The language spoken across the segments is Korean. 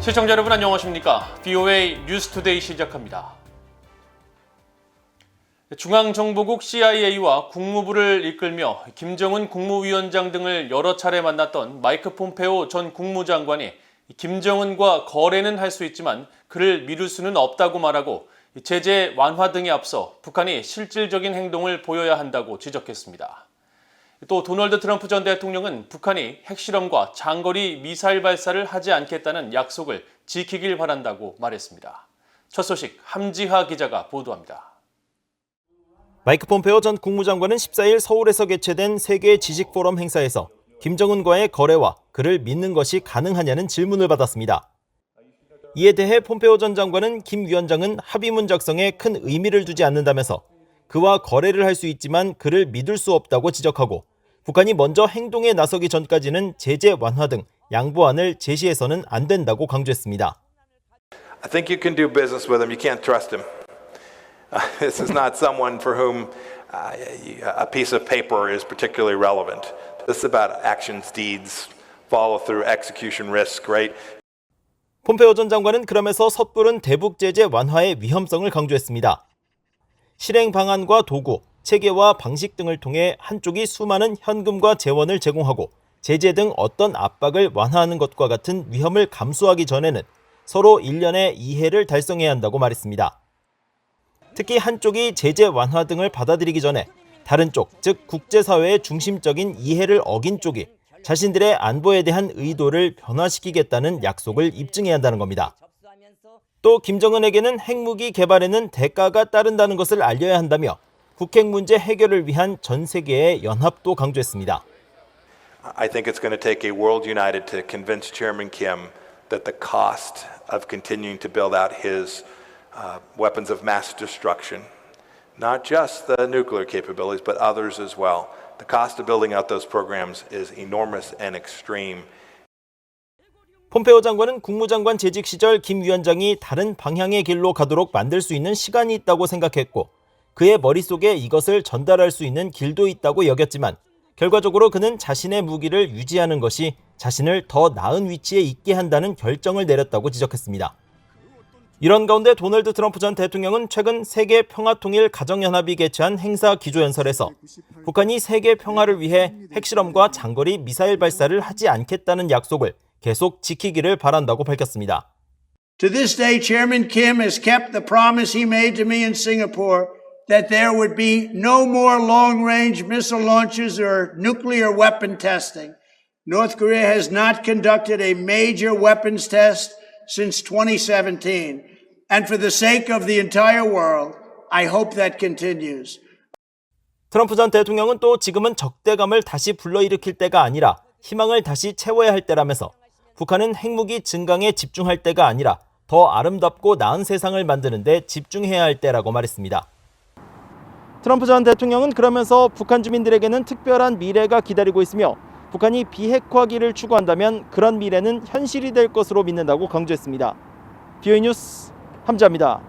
시청자 여러분 안녕하십니까? VOA 뉴스투데이 시작합니다. 중앙정보국 CIA와 국무부를 이끌며 김정은 국무위원장 등을 여러 차례 만났던 마이크 폼페오 전 국무장관이 김정은과 거래는 할 수 있지만 그를 믿을 수는 없다고 말하고 제재 완화 등에 앞서 북한이 실질적인 행동을 보여야 한다고 지적했습니다. 또 도널드 트럼프 전 대통령은 북한이 핵실험과 장거리 미사일 발사를 하지 않겠다는 약속을 지키길 바란다고 말했습니다. 첫 소식 함지하 기자가 보도합니다. 마이크 폼페오 전 국무장관은 14일 서울에서 개최된 세계 지식 포럼 행사에서 김정은과의 거래와 그를 믿는 것이 가능하냐는 질문을 받았습니다. 이에 대해 폼페오 전 장관은 김 위원장은 합의문 작성에 큰 의미를 두지 않는다면서 그와 거래를 할 수 있지만 그를 믿을 수 없다고 지적하고 북한이 먼저 행동에 나서기 전까지는 제재 완화 등 양보안을 제시해서는 안 된다고 강조했습니다. I think you can do business with him. You can't trust him. This is not someone for whom a piece of paper is particularly relevant. This is about actions, deeds, follow through, execution risk, right? 폼페오 전 장관은 그러면서 섣부른 대북 제재 완화의 위험성을 강조했습니다. 실행 방안과 도구, 체계와 방식 등을 통해 한쪽이 수많은 현금과 재원을 제공하고 제재 등 어떤 압박을 완화하는 것과 같은 위험을 감수하기 전에는 서로 일련의 이해를 달성해야 한다고 말했습니다. 특히 한쪽이 제재 완화 등을 받아들이기 전에 다른 쪽, 즉 국제사회의 중심적인 이해를 어긴 쪽이 자신들의 안보에 대한 의도를 변화시키겠다는 약속을 입증해야 한다는 겁니다. 또 김정은에게는 핵무기 개발에는 대가가 따른다는 것을 알려야 한다며 북핵 문제 해결을 위한 전 세계의 연합도 강조했습니다. I think it's going to take a world united to convince Chairman Kim that the cost of continuing to build out his weapons of mass destruction, not just the nuclear capabilities, but others as well. The cost of building out those programs is enormous and extreme. 폼페오 장관은 국무장관 재직 시절 김 위원장이 다른 방향의 길로 가도록 만들 수 있는 시간이 있다고 생각했고 그의 머릿속에 이것을 전달할 수 있는 길도 있다고 여겼지만 결과적으로 그는 자신의 무기를 유지하는 것이 자신을 더 나은 위치에 있게 한다는 결정을 내렸다고 지적했습니다. 이런 가운데 도널드 트럼프 전 대통령은 최근 세계 평화통일 가정연합이 개최한 행사 기조연설에서 북한이 세계 평화를 위해 핵실험과 장거리 미사일 발사를 하지 않겠다는 약속을 계속 지키기를 바란다고 밝혔습니다. To this day, Chairman Kim has kept the promise he made to me in Singapore that there would be no more long-range missile launches or nuclear weapon testing. North Korea has not conducted a major weapons test since 2017. And for the sake of the entire world, I hope that continues. 트럼프 전 대통령은 또 지금은 적대감을 다시 불러일으킬 때가 아니라 희망을 다시 채워야 할 때라면서 북한은 핵무기 증강에 집중할 때가 아니라 더 아름답고 나은 세상을 만드는 데 집중해야 할 때라고 말했습니다. 트럼프 전 대통령은 그러면서 북한 주민들에게는 특별한 미래가 기다리고 있으며 북한이 비핵화기를 추구한다면 그런 미래는 현실이 될 것으로 믿는다고 강조했습니다. VOA 뉴스 함지하입니다.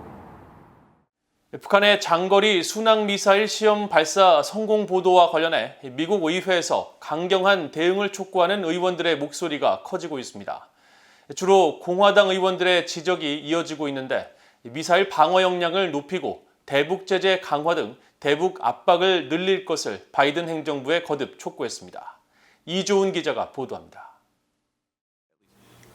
북한의 장거리 순항미사일 시험 발사 성공 보도와 관련해 미국 의회에서 강경한 대응을 촉구하는 의원들의 목소리가 커지고 있습니다. 주로 공화당 의원들의 지적이 이어지고 있는데 미사일 방어 역량을 높이고 대북 제재 강화 등 대북 압박을 늘릴 것을 바이든 행정부에 거듭 촉구했습니다. 이조은 기자가 보도합니다.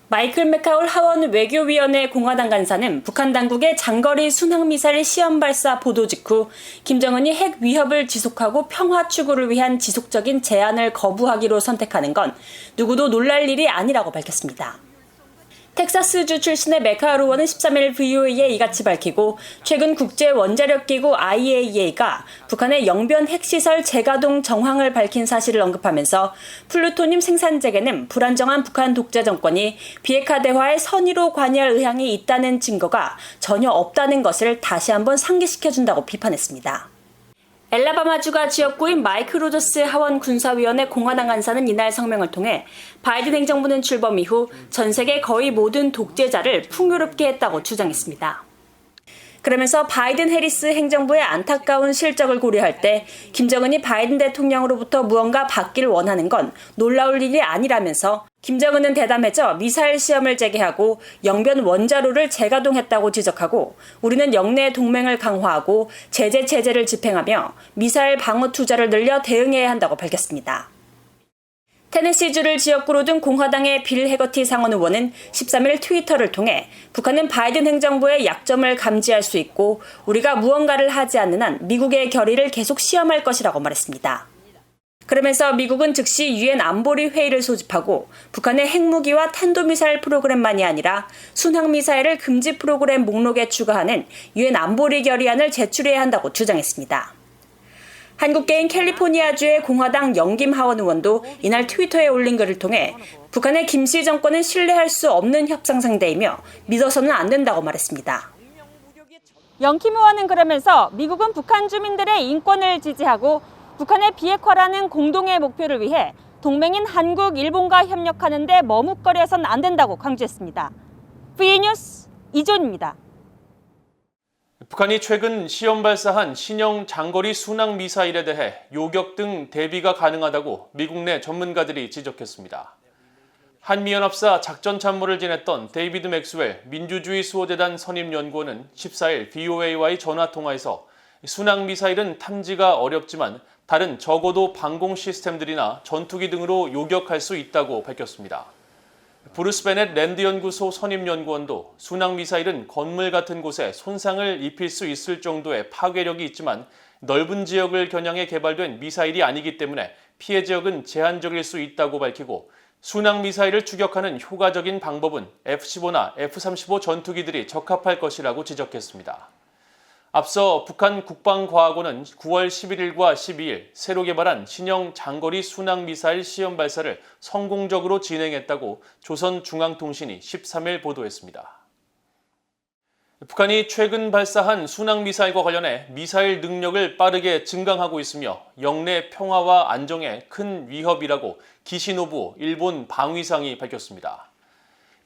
마이클 맥카울 하원 외교위원회 공화당 간사는 북한 당국의 장거리 순항미사일 시험 발사 보도 직후 김정은이 핵 위협을 지속하고 평화 추구를 위한 지속적인 제안을 거부하기로 선택하는 건 누구도 놀랄 일이 아니라고 밝혔습니다. 텍사스주 출신의 맥카울 의원은 13일 VOA에 이같이 밝히고 최근 국제원자력기구 IAEA가 북한의 영변 핵시설 재가동 정황을 밝힌 사실을 언급하면서 플루토늄 생산책에는 불안정한 북한 독재 정권이 비핵화 대화에 선의로 관여할 의향이 있다는 증거가 전혀 없다는 것을 다시 한번 상기시켜준다고 비판했습니다. 엘라바마주가 지역구인 마이크 로저스 하원 군사위원회 공화당 간사는 이날 성명을 통해 바이든 행정부는 출범 이후 전 세계 거의 모든 독재자를 풍요롭게 했다고 주장했습니다. 그러면서 바이든 해리스 행정부의 안타까운 실적을 고려할 때 김정은이 바이든 대통령으로부터 무언가 받기를 원하는 건 놀라울 일이 아니라면서 김정은은 대담해져 미사일 시험을 재개하고 영변 원자로를 재가동했다고 지적하고 우리는 영내 동맹을 강화하고 제재 체제를 집행하며 미사일 방어 투자를 늘려 대응해야 한다고 밝혔습니다. 테네시주를 지역구로 둔 공화당의 빌 해거티 상원 의원은 13일 트위터를 통해 북한은 바이든 행정부의 약점을 감지할 수 있고 우리가 무언가를 하지 않는 한 미국의 결의를 계속 시험할 것이라고 말했습니다. 그러면서 미국은 즉시 유엔 안보리 회의를 소집하고 북한의 핵무기와 탄도미사일 프로그램만이 아니라 순항미사일을 금지 프로그램 목록에 추가하는 유엔 안보리 결의안을 제출해야 한다고 주장했습니다. 한국계인 캘리포니아주의 공화당 영김 하원 의원도 이날 트위터에 올린 글을 통해 북한의 김씨 정권은 신뢰할 수 없는 협상 상대이며 믿어서는 안 된다고 말했습니다. 영김 의원은 그러면서 미국은 북한 주민들의 인권을 지지하고 북한의 비핵화라는 공동의 목표를 위해 동맹인 한국, 일본과 협력하는 데 머뭇거려선 안 된다고 강조했습니다. VN뉴스 이존입니다. 북한이 최근 시험 발사한 신형 장거리 순항 미사일에 대해 요격 등 대비가 가능하다고 미국 내 전문가들이 지적했습니다. 한미연합사 작전참모를 지냈던 데이비드 맥스웰 민주주의 수호재단 선임연구원은 14일 VOA와의 전화통화에서 순항 미사일은 탐지가 어렵지만 다른 적어도 방공 시스템들이나 전투기 등으로 요격할 수 있다고 밝혔습니다. 브루스 베넷 랜드 연구소 선임 연구원도 순항 미사일은 건물 같은 곳에 손상을 입힐 수 있을 정도의 파괴력이 있지만 넓은 지역을 겨냥해 개발된 미사일이 아니기 때문에 피해 지역은 제한적일 수 있다고 밝히고 순항 미사일을 추격하는 효과적인 방법은 F-15나 F-35 전투기들이 적합할 것이라고 지적했습니다. 앞서 북한 국방과학원은 9월 11일과 12일 새로 개발한 신형 장거리 순항 미사일 시험 발사를 성공적으로 진행했다고 조선중앙통신이 13일 보도했습니다. 북한이 최근 발사한 순항 미사일과 관련해 미사일 능력을 빠르게 증강하고 있으며 영내 평화와 안정에 큰 위협이라고 기시노부 일본 방위상이 밝혔습니다.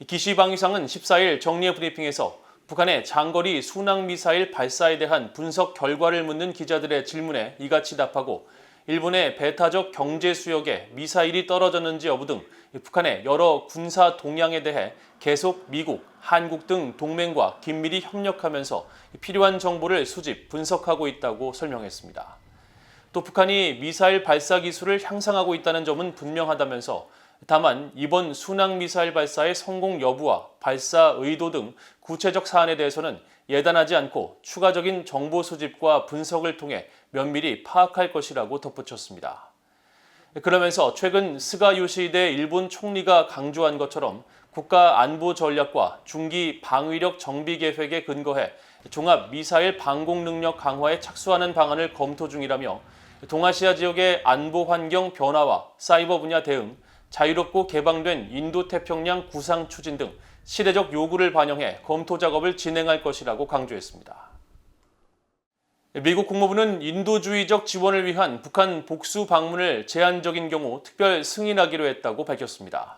기시 방위상은 14일 정례 브리핑에서 북한의 장거리 순항미사일 발사에 대한 분석 결과를 묻는 기자들의 질문에 이같이 답하고 일본의 배타적 경제 수역에 미사일이 떨어졌는지 여부 등 북한의 여러 군사 동향에 대해 계속 미국, 한국 등 동맹과 긴밀히 협력하면서 필요한 정보를 수집, 분석하고 있다고 설명했습니다. 또 북한이 미사일 발사 기술을 향상하고 있다는 점은 분명하다면서 다만 이번 순항미사일 발사의 성공 여부와 발사 의도 등 구체적 사안에 대해서는 예단하지 않고 추가적인 정보 수집과 분석을 통해 면밀히 파악할 것이라고 덧붙였습니다. 그러면서 최근 스가 요시히데 일본 총리가 강조한 것처럼 국가 안보 전략과 중기 방위력 정비 계획에 근거해 종합 미사일 방공 능력 강화에 착수하는 방안을 검토 중이라며 동아시아 지역의 안보 환경 변화와 사이버 분야 대응, 자유롭고 개방된 인도태평양 구상 추진 등 시대적 요구를 반영해 검토 작업을 진행할 것이라고 강조했습니다. 미국 국무부는 인도주의적 지원을 위한 북한 복수 방문을 제한적인 경우 특별 승인하기로 했다고 밝혔습니다.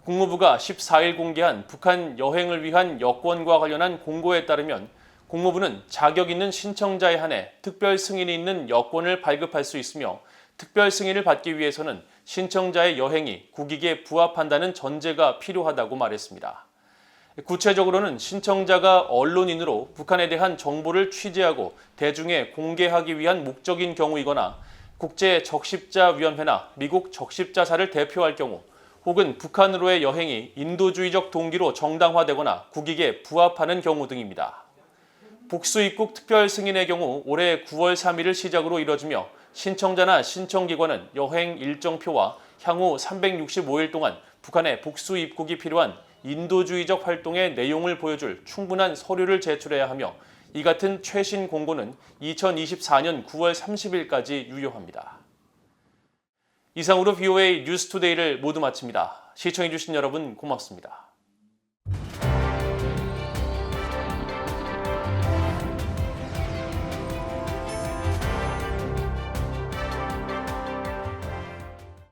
국무부가 14일 공개한 북한 여행을 위한 여권과 관련한 공고에 따르면 국무부는 자격 있는 신청자에 한해 특별 승인이 있는 여권을 발급할 수 있으며 특별 승인을 받기 위해서는 신청자의 여행이 국익에 부합한다는 전제가 필요하다고 말했습니다. 구체적으로는 신청자가 언론인으로 북한에 대한 정보를 취재하고 대중에 공개하기 위한 목적인 경우이거나 국제적십자위원회나 미국 적십자사를 대표할 경우 혹은 북한으로의 여행이 인도주의적 동기로 정당화되거나 국익에 부합하는 경우 등입니다. 복수 입국 특별 승인의 경우 올해 9월 3일을 시작으로 이뤄지며 신청자나 신청기관은 여행 일정표와 향후 365일 동안 북한에 복수 입국이 필요한 인도주의적 활동의 내용을 보여줄 충분한 서류를 제출해야 하며 이 같은 최신 공고는 2024년 9월 30일까지 유효합니다. 이상으로 VOA 뉴스투데이를 모두 마칩니다. 시청해주신 여러분 고맙습니다.